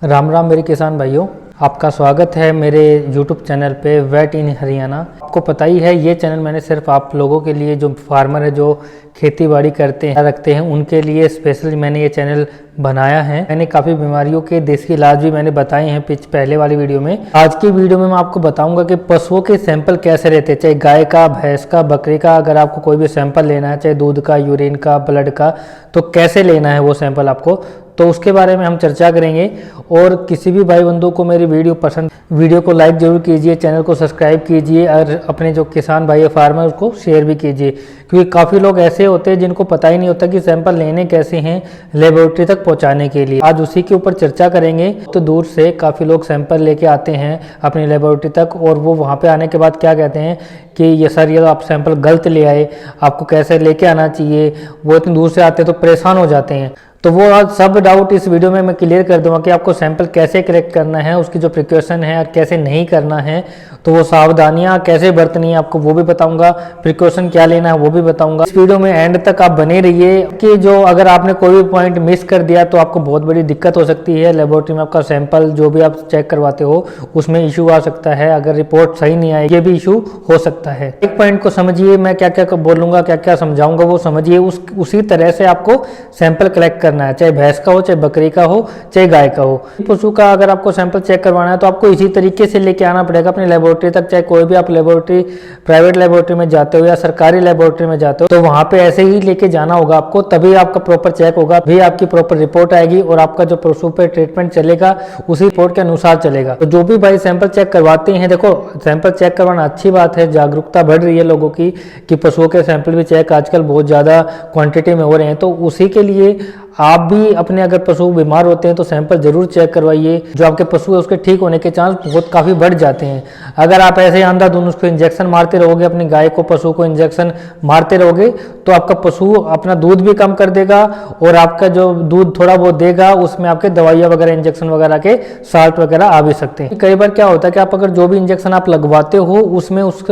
राम राम मेरे किसान भाइयों, आपका स्वागत है मेरे YouTube चैनल पे वेट इन हरियाणा। आपको पता ही है ये चैनल मैंने सिर्फ आप लोगों के लिए, जो फार्मर है, जो खेती बाड़ी करते हैं रखते हैं, उनके लिए स्पेशल मैंने ये चैनल बनाया है। मैंने काफ़ी बीमारियों के देसी इलाज भी मैंने बताए हैं पहले वाली वीडियो में। आज की वीडियो में मैं आपको बताऊंगा कि पशुओं के सैंपल कैसे रहते हैं, चाहे गाय का, भैंस का, बकरी का। अगर आपको कोई भी सैंपल लेना है, चाहे दूध का, यूरिन का, ब्लड का, तो कैसे लेना है वो सैंपल आपको, तो उसके बारे में हम चर्चा करेंगे। और किसी भी भाई बंधु को मेरी वीडियो पसंद, वीडियो को लाइक जरूर कीजिए, चैनल को सब्सक्राइब कीजिए और अपने जो किसान भाई फार्मर को शेयर भी कीजिए, क्योंकि काफ़ी लोग ऐसे होते हैं जिनको पता ही नहीं होता कि सैंपल लेने कैसे हैं लेबोरेटरी तक पहुंचाने के लिए। आज उसी के ऊपर चर्चा करेंगे। तो दूर से काफ़ी लोग सैंपल लेके आते हैं अपनी लेबोरेटरी तक, और वो वहाँ पे आने के बाद क्या कहते हैं कि ये सर, ये आप सैंपल गलत ले आए, आपको कैसे लेके आना चाहिए। वो इतनी दूर से आते तो परेशान हो जाते हैं। तो वो आज सब डाउट इस वीडियो में मैं क्लियर कर दूंगा कि आपको सैंपल कैसे कलेक्ट करना है, उसकी जो प्रिकॉशन है और कैसे नहीं करना है, तो वो सावधानियां कैसे बरतनी है आपको वो भी बताऊंगा, प्रिकॉशन क्या लेना है वो भी बताऊंगा। इस वीडियो में एंड तक आप बने रहिए कि जो अगर आपने कोई भी पॉइंट मिस कर दिया तो आपको बहुत बड़ी दिक्कत हो सकती है। लेबोरेटरी में आपका सैंपल जो भी आप चेक करवाते हो उसमें इशू आ सकता है। अगर रिपोर्ट सही नहीं आए ये भी इशू हो सकता है। एक पॉइंट को समझिए, मैं क्या क्या बोलूंगा, क्या क्या समझाऊंगा वो समझिए, उसी तरह से आपको सैंपल कलेक्ट करना है, चाहे भैंस का हो, चाहे बकरी का हो, चाहे गाय का हो। पशु का अगर आपको सैंपल चेक करवाना है तो आपको इसी तरीके से लेके आना पड़ेगा अपनी लेबोरेटरी तक। चाहे कोई भी आप लेबोरेटरी, प्राइवेट लेबोरेटरी में जाते हो या सरकारी लेबोरेटरी में जाते हो, तो वहां पे ऐसे ही लेके जाना होगा आपको, तभी आपका प्रॉपर चेक होगा, भी आपकी प्रॉपर रिपोर्ट आएगी और आपका जो पशु पे ट्रीटमेंट चलेगा उसी रिपोर्ट के अनुसार चलेगा। तो जो भी भाई सैंपल चेक करवाते हैं, देखो सैंपल चेक करवाना अच्छी बात है, जागरूकता बढ़ रही है लोगों की कि पशुओं के सैंपल भी चेक आजकल बहुत ज्यादा क्वांटिटी में हो रहे हैं। तो उसी के लिए आप भी अपने, अगर पशु बीमार होते हैं तो सैंपल जरूर चेक करवाइए। जो आपके पशु है उसके ठीक होने के चांस बहुत काफ़ी बढ़ जाते हैं। अगर आप ऐसे अंधाधुंध उसको इंजेक्शन मारते रहोगे, अपनी गाय को, पशु को इंजेक्शन मारते रहोगे, तो आपका पशु अपना दूध भी कम कर देगा और आपका जो दूध थोड़ा बहुत देगा उसमें आपके दवाइयाँ वगैरह, इंजेक्शन वगैरह के साल्ट वगैरह आ भी सकते हैं। कई बार क्या होता है कि आप अगर जो भी इंजेक्शन आप लगवाते हो उसमें उस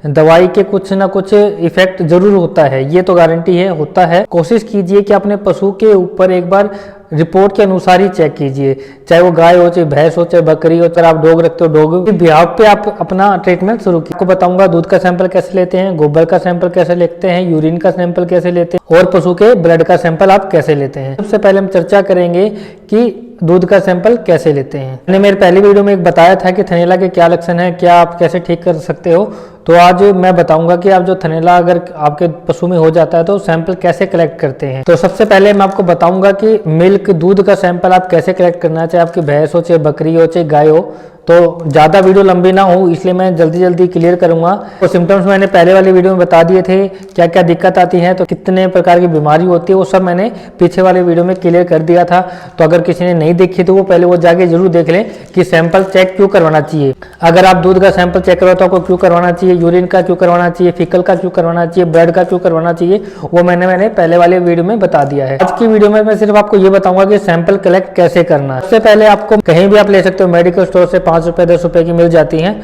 दवाई के कुछ ना कुछ इफेक्ट जरूर होता है, ये तो गारंटी है, होता है। कोशिश कीजिए कि अपने पशु के पर एक बार रिपोर्ट के अनुसार ही चेक कीजिए, चाहे वो गाय हो, चाहे भैंस हो, चाहे बकरी हो, चाहे आप डॉग रखते हो, डॉग के बिहाव पे आप अपना ट्रीटमेंट शुरू कीजिए। आपको बताऊंगा दूध का सैंपल कैसे लेते हैं, गोबर का सैंपल कैसे लेते हैं, यूरिन का सैंपल कैसे लेते हैं और पशु के ब्लड का सैंपल आप कैसे लेते हैं। सबसे पहले हम चर्चा करेंगे कि दूध का सैंपल कैसे लेते हैं। मैंने मेरे पहली वीडियो में एक बताया था कि थनैला के क्या लक्षण है, क्या आप कैसे ठीक कर सकते हो। तो आज मैं बताऊंगा कि आप जो थनैला अगर आपके पशु में हो जाता है तो सैंपल कैसे कलेक्ट करते हैं। तो सबसे पहले मैं आपको बताऊंगा कि मिल्क, दूध का सैंपल आप कैसे कलेक्ट करना है, चाहे आपकी भैंस हो, चाहे बकरी हो, चाहे गाय हो। तो ज़्यादा वीडियो लंबी ना हो इसलिए मैं जल्दी जल्दी क्लियर करूंगा। तो सिम्टम्स मैंने पहले वाली वीडियो में बता दिए थे, क्या क्या दिक्कत आती है, तो कितने प्रकार की बीमारी होती है, वो सब मैंने पीछे वाले वीडियो में क्लियर कर दिया था। तो अगर किसी ने नहीं देखी तो वो पहले वो जाके जरूर देख लें कि सैंपल चेक क्यों करवाना चाहिए। अगर आप दूध का सैंपल चेक करवाते हो आपको क्यों करवाना चाहिए, यूरिन का क्यों करवाना चाहिए, फीकल का क्यों करवाना चाहिए, ब्लड का क्यों करवाना चाहिए, वो मैंने पहले वाले वीडियो में बता दिया है। आज की वीडियो में मैं सिर्फ आपको ये बताऊंगा कि सैंपल कलेक्ट कैसे करना है। सबसे पहले आपको कहीं भी आप ले सकते हो, मेडिकल स्टोर से 5 रुपए 10 रुपए की मिल जाती हैं।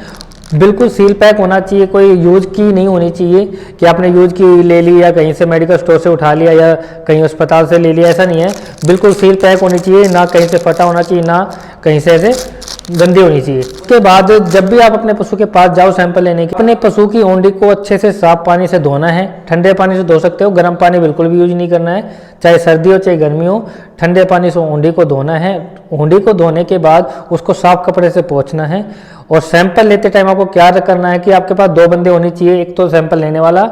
बिल्कुल सील पैक होना चाहिए, कोई यूज की नहीं होनी चाहिए कि आपने यूज की ले ली या कहीं से मेडिकल स्टोर से उठा लिया या कहीं अस्पताल से ले लिया, ऐसा नहीं है। बिल्कुल सील पैक होनी चाहिए, ना कहीं से फटा होना चाहिए, ना कहीं से ऐसे गंदी होनी चाहिए। उसके बाद जब भी आप अपने पशु के पास जाओ सैंपल लेने के, अपने पशु की ओंडी को अच्छे से साफ पानी से धोना है। ठंडे पानी से धो सकते हो, गर्म पानी बिल्कुल भी यूज नहीं करना है, चाहे सर्दी हो चाहे गर्मी हो। ठंडे पानी से ओंडी को धोना है। ओंडी को धोने के बाद उसको साफ कपड़े से पोंछना है। और सैंपल लेते टाइम आपको क्या करना है कि आपके पास 2 बंदे होने चाहिए, एक तो सैंपल लेने वाला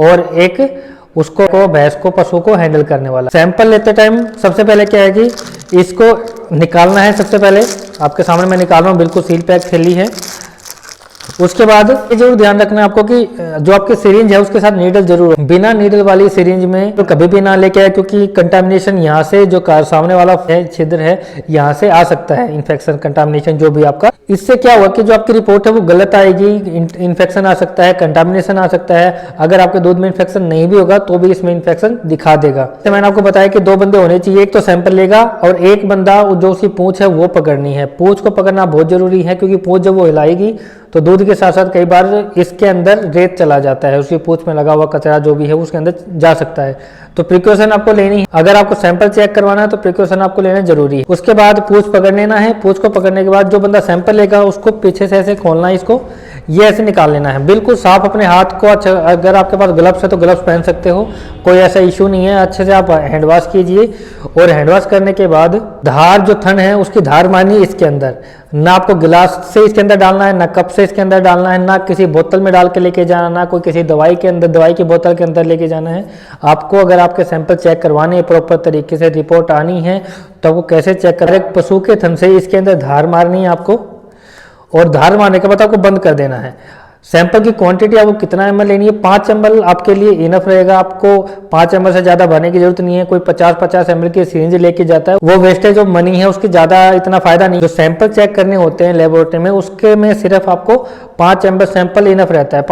और एक उसको भैंस को, पशु को हैंडल करने वाला। सैंपल लेते टाइम सबसे पहले क्या है कि इसको निकालना है। सबसे पहले आपके सामने मैं निकाल रहा हूँ, बिल्कुल सील पैक थैली है। उसके बाद ये जरूर ध्यान रखना है आपको कि जो आपके सिरिंज है उसके साथ नीडल जरूर हो। बिना नीडल वाली सिरिंज में तो कभी भी ना लेके आए, क्योंकि कंटामिनेशन यहाँ से जो सामने वाला छिद्र है यहाँ से आ सकता है, इन्फेक्शन, कंटामिनेशन जो भी आपका। इससे क्या हुआ कि जो आपकी रिपोर्ट है वो गलत आएगी, इन्फेक्शन आ सकता है, कंटामिनेशन आ सकता है। अगर आपके दूध में इन्फेक्शन नहीं भी होगा तो भी इसमें इन्फेक्शन दिखा देगा। तो मैंने आपको बताया कि 2 बंदे होने चाहिए, एक तो सैंपल लेगा और एक बंदा जो उसकी पूंछ है वो पकड़नी है। पूंछ को पकड़ना बहुत जरूरी है, क्योंकि पूंछ जब वो हिलाएगी तो दूध के साथ साथ कई बार इसके अंदर रेत चला जाता है, उसकी पूंछ में लगा हुआ कचरा जो भी है उसके अंदर जा सकता है। तो प्रिकॉशन आपको लेनी है। अगर आपको सैंपल चेक करवाना है तो प्रिकॉशन आपको लेना जरूरी है। उसके बाद पूंछ पकड़ लेना है। पूंछ को पकड़ने के बाद जो बंदा सैंपल लेगा उसको पीछे से ऐसे खोलना है, इसको ये ऐसे निकाल लेना है। बिल्कुल साफ अपने हाथ को, अच्छा अगर आपके पास ग्लव्स है तो ग्लव्स पहन सकते हो, कोई ऐसा इशू नहीं है। अच्छे से आप हैंड वॉश कीजिए और हैंड वॉश करने के बाद धार जो थन है उसकी धार मारनी इसके अंदर। ना आपको गिलास से इसके अंदर डालना है, ना कप से इसके अंदर डालना है, ना किसी बोतल में डाल के लेके जाना, ना कोई किसी दवाई के अंदर, दवाई की बोतल के अंदर लेके जाना है। आपको अगर आपके सैंपल चेक करवाने प्रॉपर तरीके से, रिपोर्ट आनी है तो आपको कैसे चेक करें, पशु के थन से इसके अंदर धार मारनी है आपको, और धार मारने के बाद आपको बंद कर देना है। सैंपल की क्वांटिटी आपको कितना ml लेनी है, 5 ml आपके लिए इनफ रहेगा। आपको 5 ml से ज़्यादा भरने की जरूरत नहीं है। कोई 50-50 ml की सिरिंज लेके जाता है, वो वेस्टेज ऑफ मनी है, उसकी ज़्यादा इतना फायदा नहीं। जो सैंपल चेक करने होते हैं लेबोरेटरी में, उसके में सिर्फ आपको 5 ml सैंपल इनफ रहता है।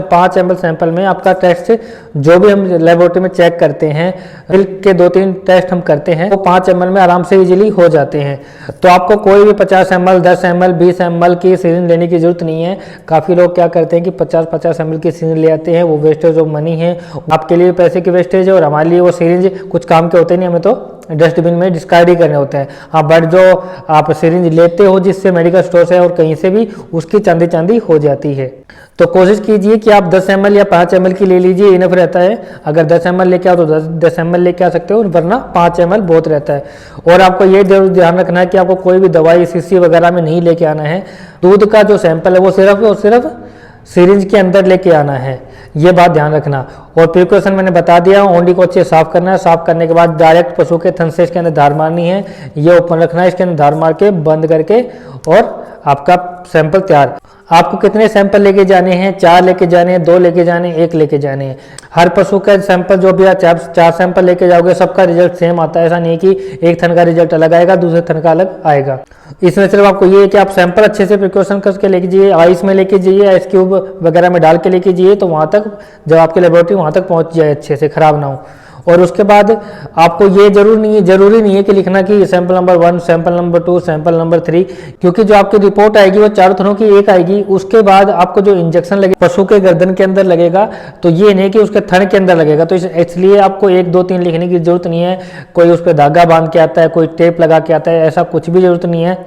5 ml सैंपल में आपका टेस्ट जो भी हम लेबोरेटरी में चेक करते हैं, मिल्क के 2-3 टेस्ट हम करते हैं, वो 5 ml में आराम से इजीली हो जाते हैं। तो आपको कोई भी 50 ml, 10 ml, 20 ml की सिरिंज लेने की जरूरत नहीं है। काफ़ी लोग क्या करते हैं कि 50-50 ml की सिरिंज ले आते हैं, वो वेस्टेज ऑफ मनी है। आपके लिए पैसे की वेस्टेज है और हमारे लिए वो सिरिंज कुछ काम के होते नहीं, हमें तो डस्टबिन में डिस्कार्ड ही करने होते हैं। हाँ, बट जो आप सिरिंज लेते हो जिससे मेडिकल स्टोर से और कहीं से भी, उसकी चांदी चांदी हो जाती है। तो कोशिश कीजिए कि आप 10 ml या 5 ml की ले लीजिए, इनफ रहता है। अगर 10 ml लेके आओ तो 10 ml लेके आ सकते हो, वरना 5 ml बहुत रहता है। और आपको ये जरूर ध्यान रखना है कि आपको कोई भी दवाई शीशी वगैरह में नहीं लेके आना है। दूध का जो सैंपल है वो सिर्फ और सिर्फ सिरिंज के अंदर लेके आना है, ये बात ध्यान रखना। और प्रिकॉशन मैंने बता दिया, ओंडी को अच्छे साफ करना है। साफ करने के बाद डायरेक्ट पशु के थन से इसके अंदर धार मारनी है, ये ओपन रखना है, इसके अंदर धार मार के बंद करके, और आपका सैंपल तैयार। आपको कितने सैंपल लेके जाने हैं, 4 लेके जाने हैं, 2 लेके जाने हैं, 1 लेके जाने हैं। हर पशु का सैंपल जो भी आप 4 सैंपल लेके जाओगे, सबका रिजल्ट सेम आता है। ऐसा नहीं कि एक थन का रिजल्ट अलग आएगा, दूसरे थन का अलग आएगा। इसमें सिर्फ आपको ये है कि आप सैंपल अच्छे से प्रिकॉशन करके लेके जाइए, आइस में लेके जाइए, आइस क्यूब वगैरह में डाल के लेके जाइए, तो वहाँ तक जब आपकी लेबोरेटरी वहाँ तक पहुँच जाए अच्छे से, खराब ना हो। और उसके बाद आपको ये जरूरी नहीं है कि लिखना कि sample number 1, sample number 2, sample number 3, क्योंकि जो आपकी रिपोर्ट आएगी वो 4 थनों की एक आएगी। उसके बाद आपको जो इंजेक्शन लगेगा पशु के गर्दन के अंदर लगेगा, तो ये नहीं कि उसके थन के अंदर लगेगा। तो इसलिए आपको 1, 2, 3 लिखने की जरूरत नहीं है। कोई उस पर धागा बांध के आता है, कोई टेप लगा के आता है, ऐसा कुछ भी जरूरत नहीं है।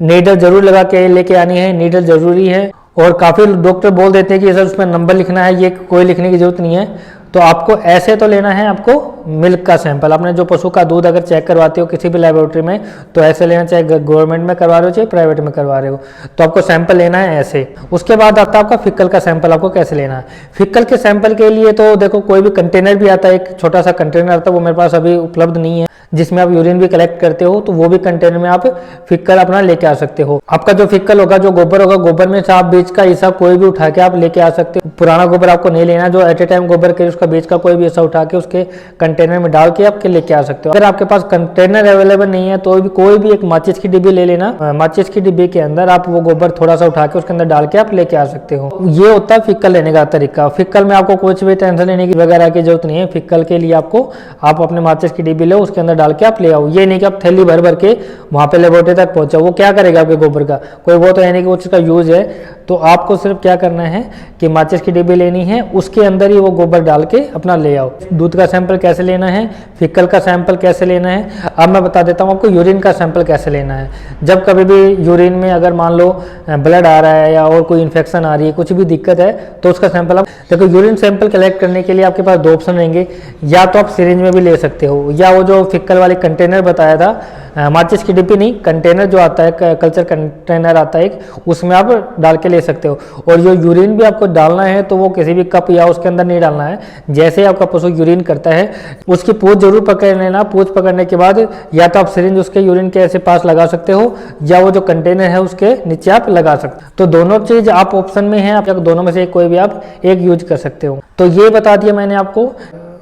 नीडल जरूर लगा के लेके आनी है, नीडल जरूरी है। और काफ़ी डॉक्टर बोल देते हैं कि सर उसमें नंबर लिखना है, ये कोई लिखने की जरूरत नहीं है। तो आपको ऐसे तो लेना है, आपको मिल्क का सैंपल, आपने जो पशु का दूध अगर चेक करवाते हो किसी भी लेबोरेटरी में, तो ऐसे लेना, चाहे गवर्नमेंट में करवा रहे हो चाहे प्राइवेट में करवा रहे हो, तो आपको सैंपल लेना है ऐसे। उसके बाद आता है आपका फिक्कल का सैंपल, आपको कैसे लेना है। फिक्कल के सैंपल के लिए तो देखो, कोई भी कंटेनर भी आता है, एक छोटा सा कंटेनर आता है, वो मेरे पास अभी उपलब्ध नहीं है, जिसमें आप यूरिन भी कलेक्ट करते हो, तो वो भी कंटेनर में आप फिक्कल अपना लेके आ सकते हो। आपका जो फिक्कल होगा, जो गोबर होगा, गोबर में से आप बीज का हिस्सा कोई भी उठा के आप लेके आ सकते हो। पुराना गोबर आपको नहीं लेना, जो एट ए टाइम गोबर के उसका बीज का कोई भी हिस्सा उठा के उसके कंटेनर में डाल के आपके लेके आ सकते हो। अगर आपके पास कंटेनर अवेलेबल नहीं है तो भी कोई भी एक माचिस की डिब्बी ले लेना। माचिस की डिब्बी के अंदर आप वो गोबर थोड़ा सा उठा के उसके अंदर डाल के आप लेके आ सकते हो। ये होता है फिक्कल लेने का तरीका। फिक्कल में आपको कुछ भी टेंशन लेने की वगैरह की जरूरत नहीं है। फिक्कल के लिए आपको, आप अपने माचिस की डिब्बी लो, उसके अंदर डाल के आप ले आओ। ये नहीं कि आप थैली भर भर के वहां पे लेबोरेटरी तक पहुंचाओ, वो क्या करेगा आपके गोबर का, कोई वो तो है नहीं कि उसका यूज है। तो आपको सिर्फ क्या करना है कि माचिस की डिब्बी लेनी है, उसके अंदर ही वो गोबर डाल के अपना ले आओ। दूध का सैंपल कैसे लेना है, फिक्कल का सैंपल कैसे लेना है, अब मैं बता देता हूँ आपको यूरिन का सैंपल कैसे लेना है। जब कभी भी यूरिन में अगर मान लो ब्लड आ रहा है या और कोई इन्फेक्शन आ रही है, कुछ भी दिक्कत है, तो उसका सैंपल आप देखो। यूरिन सैंपल कलेक्ट करने के लिए आपके पास 2 ऑप्शन रहेंगे, या तो आप सिरिंज में भी ले सकते हो, या वो जो फिक्कल वाले कंटेनर बताया था, माचिस की डिब्बी नहीं, कंटेनर जो आता है, कल्चर कंटेनर आता है एक, उसमें आप डाल के ले सकते हो। और जो यूरिन भी आपको डालना है तो वो किसी भी कप या उसके अंदर नहीं डालना है। जैसे ही आपका पशु यूरिन करता है, उसकी पूंछ जरूर पकड़ लेना। पूंछ पकड़ने के बाद या तो आप सिरिंज उसके यूरिन के ऐसे पास लगा सकते हो, या वो जो कंटेनर है उसके नीचे आप लगा सकते हो। तो दोनों चीज आप ऑप्शन में है, आप दोनों में से कोई भी आप एक यूज कर सकते हो। तो ये बता दिया मैंने आपको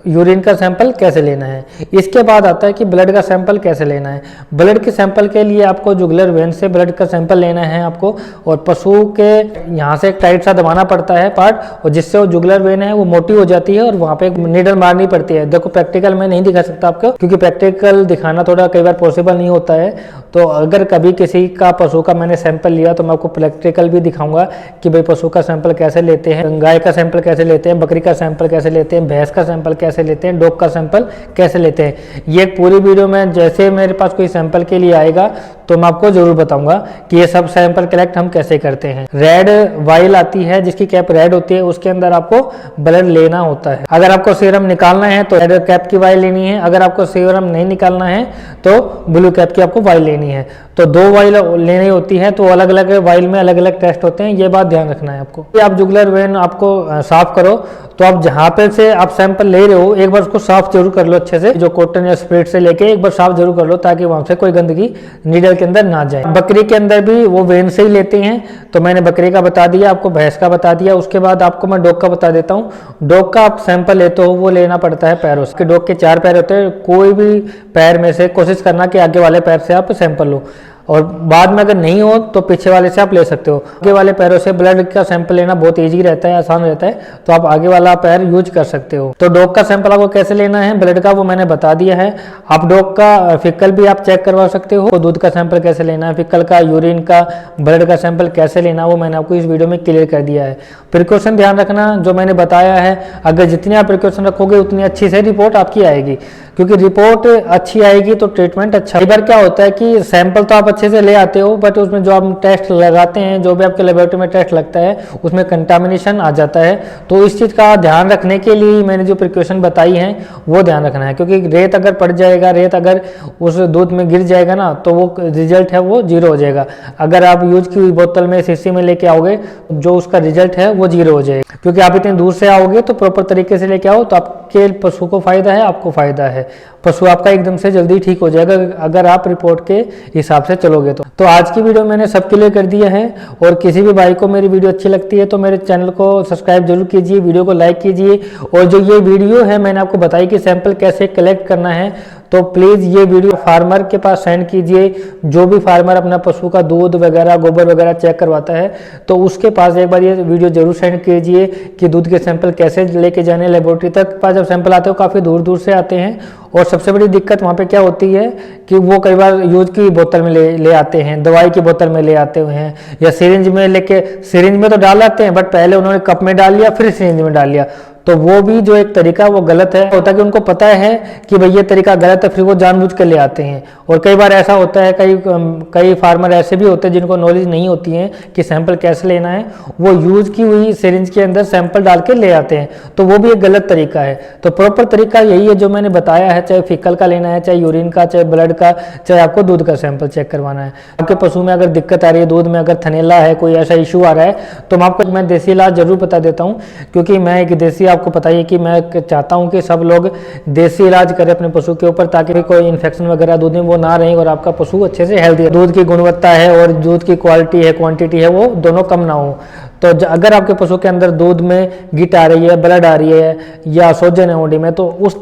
यूरिन का सैंपल कैसे लेना है। इसके बाद आता है कि ब्लड का सैंपल कैसे लेना है। ब्लड के सैंपल के लिए आपको जुगुलर वेन से ब्लड का सैंपल लेना है आपको, और पशु के यहाँ से एक टाइट सा दबाना पड़ता है पार्ट, और जिससे वो जुगुलर वेन है वो मोटी हो जाती है, और वहाँ पे एक नीडल मारनी पड़ती है। देखो प्रैक्टिकल में नहीं दिखा सकता आपको, क्योंकि प्रैक्टिकल दिखाना थोड़ा कई बार पॉसिबल नहीं होता है, तो अगर कभी किसी का पशु का मैंने सैंपल लिया तो मैं आपको प्रैक्टिकल भी दिखाऊंगा कि भाई पशु का सैंपल कैसे लेते हैं, गाय का सैंपल कैसे लेते हैं, बकरी का सैंपल कैसे लेते हैं, भैंस का सैंपल कैसे लेते हैं, डॉग का सैंपल कैसे लेते हैं। ये एक पूरी वीडियो में जैसे मेरे पास कोई सैंपल के लिए आएगा तो मैं आपको जरूर बताऊंगा कि ये सब सैंपल कलेक्ट हम कैसे करते हैं। रेड वाइल आती है जिसकी कैप रेड होती है, उसके अंदर आपको ब्लड लेना होता है। अगर आपको सीरम निकालना है तो रेड कैप की वाइल लेनी है, अगर आपको सीरम नहीं निकालना है तो ब्लू कैप की आपको वाइल लेनी है। तो 2 वाइल लेनी होती है, तो अलग अलग वाइल में अलग अलग टेस्ट होते हैं, ये बात ध्यान रखना है आपको। आप जुगुलर वेन आपको साफ करो तो आप जहाँ पे से आप सैंपल ले रहे हो एक बार उसको साफ जरूर कर लो अच्छे से, जो कॉटन या स्प्रेड से लेके एक बार साफ जरूर कर लो ताकि वहां से कोई गंदगी नीडल के अंदर ना जाए। बकरी के अंदर भी वो वेन से ही लेते हैं, तो मैंने बकरी का बता दिया, आपको भैंस का बता दिया। उसके बाद आपको मैं डॉग का बता देता हूँ। डॉग का आप सैंपल लेते हो वो लेना पड़ता है पैरों से। डॉग के 4 पैर होते हैं, कोई भी पैर में से कोशिश करना कि आगे वाले पैर से आप सैंपल लो, और बाद में अगर नहीं हो तो पीछे वाले से आप ले सकते हो। आगे वाले पैरों से ब्लड का सैंपल लेना बहुत इजी रहता है, आसान रहता है, तो आप आगे वाला पैर यूज कर सकते हो। तो डॉग का सैंपल आपको कैसे लेना है ब्लड का वो मैंने बता दिया है। आप डॉग का फिकल भी आप चेक करवा सकते हो, दूध का सैंपल कैसे लेना है, फिकल का, यूरिन का, ब्लड का सैंपल कैसे लेना वो मैंने आपको इस वीडियो में क्लियर कर दिया है। प्रिकॉशन ध्यान रखना जो मैंने बताया है, अगर जितनी आप प्रिकॉशन रखोगे उतनी अच्छी से रिपोर्ट आपकी आएगी, क्योंकि रिपोर्ट अच्छी आएगी तो ट्रीटमेंट अच्छा। कई बार क्या होता है कि सैंपल तो आप अच्छे से ले आते हो बट उसमें जो आप टेस्ट लगाते हैं, जो भी आपके लेबोरेटरी में टेस्ट लगता है उसमें कंटामिनेशन आ जाता है। तो इस चीज़ का ध्यान रखने के लिए मैंने जो प्रिकॉशन बताई हैं वो ध्यान रखना है, क्योंकि रेत अगर पड़ जाएगा, रेत अगर उस दूध में गिर जाएगा ना तो वो रिजल्ट है वो 0 हो जाएगा। अगर आप यूज की हुई बोतल में शीशी में लेके आओगे जो उसका रिजल्ट है वो 0 हो जाएगा, क्योंकि आप इतनी दूर से आओगे तो प्रॉपर तरीके से लेके आओ तो आपके पशु को फायदा है, आपको फायदा है, पशु आपका एकदम से जल्दी ठीक हो जाएगा अगर आप रिपोर्ट के हिसाब से चलोगे। तो आज की वीडियो मैंने सबके लिए कर दिया है, और किसी भी भाई को मेरी वीडियो अच्छी लगती है तो मेरे चैनल को सब्सक्राइब जरूर कीजिए, वीडियो को लाइक कीजिए। और जो ये वीडियो है मैंने आपको बताई कि सैंपल कैसे कलेक्ट करना है, तो प्लीज़ ये वीडियो फार्मर के पास सेंड कीजिए। जो भी फार्मर अपना पशु का दूध वगैरह, गोबर वगैरह चेक करवाता है तो उसके पास एक बार ये वीडियो जरूर सेंड कीजिए कि दूध के सैंपल कैसे लेके जाने लेबोरेटरी तक। पास जब सैंपल आते हो काफ़ी दूर दूर से आते हैं, और सबसे बड़ी दिक्कत वहाँ पे क्या होती है कि वो कई बार यूज की बोतल में ले आते हैं, दवाई की बोतल में ले आते हुए हैं, या सिरिंज में लेके, सिरिंज में तो डाल आते हैं बट पहले उन्होंने कप में डाल लिया फिर सिरिंज में डाल लिया, तो वो भी जो एक तरीका वो गलत है। होता है कि उनको पता है कि भाई ये तरीका गलत है, फिर वो जानबूझ कर ले आते हैं। और कई बार ऐसा होता है, कई फार्मर ऐसे भी होते हैं जिनको नॉलेज नहीं होती है कि सैंपल कैसे लेना है, वो यूज की हुई सिरिंज के अंदर सैंपल डाल के ले आते हैं, तो वो भी एक गलत तरीका है। तो प्रॉपर तरीका यही है जो मैंने बताया है, चाहे फीकल का लेना है, चाहे यूरिन का, चाहे ब्लड का, चाहे आपको दूध का सैंपल चेक करवाना है। आपके पशु में अगर दिक्कत आ रही है, दूध में अगर थनेला है, कोई ऐसा इशू आ रहा है, तो मैं देसी इलाज जरूर बता देता हूँ, क्योंकि मैं एक देसी, आपको पता ही है कि मैं चाहता हूं कि सब लोग देसी इलाज करें अपने पशु के ऊपर, ताकि कोई इन्फेक्शन वगैरह दूध में वो ना रहे और आपका पशु अच्छे से हेल्दी है। दूध की गुणवत्ता है और दूध की क्वालिटी है, क्वांटिटी है, वो दोनों कम ना हो। तो अगर आपके पशु के अंदर दूध में गिट आ रही है, ब्लड आ रही है, या सोजन है ओडी में, तो उस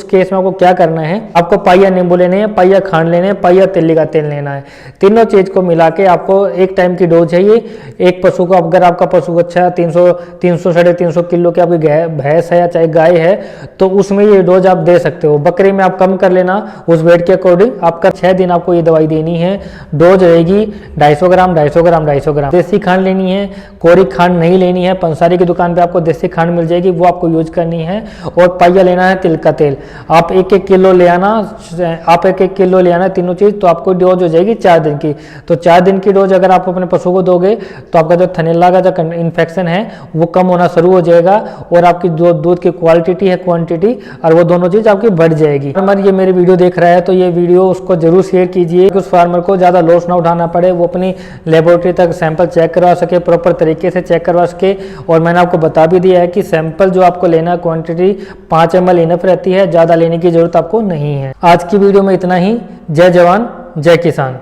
केस में आपको क्या करना है, आपको पाइया नींबू लेने हैं, पाइया खांड लेने हैं, पाइया तिल्ली का तेल लेना है। तीनों चीज को मिला के आपको एक टाइम की डोज है ये। एक पशु को, अगर आपका पशु अच्छा 300 साढ़े 300 किलो की आपकी भैंस है या चाहे गाय है तो उसमें ये डोज आप दे सकते हो। बकरी में आप कम कर लेना उस वेट के अकॉर्डिंग। आपका 6 दिन आपको ये दवाई देनी है। डोज रहेगी 250 ग्राम 250 ग्राम 250 ग्राम। देसी खांड लेनी है, कोरी खांड नहीं लेनी है। पंसारी की दुकान पे आपको देसी खांड मिल जाएगी, वो आपको यूज करनी है। और पाइया लेना है तिल का तेल। आप 1-1 किलो ले आना, तीनों चीज, तो आपको डोज हो जाएगी 4 दिन की। तो 4 दिन की डोज अगर आप अपने पशु को दोगे तो आपका जो थनेला का जो इन्फेक्शन है वो कम होना शुरू हो जाएगा, और आपकी जो दूध की क्वालिटी है, क्वांटिटी, और वो दोनों चीज आपकी बढ़ जाएगी। फार्मर ये मेरी वीडियो देख रहा है तो ये वीडियो उसको जरूर शेयर कीजिए कि उस फार्मर को ज्यादा लॉस ना उठाना पड़े, वो अपनी लेबोरेटरी तक सैंपल चेक करवा सके, प्रॉपर तरीके से चेक करवा सके। और मैंने आपको बता भी दिया है कि सैंपल जो आपको लेना, क्वांटिटी 5 ml इनफ रहती है, ज्यादा लेने की जरूरत आपको नहीं है। आज की वीडियो में इतना ही। जय जवान जय किसान।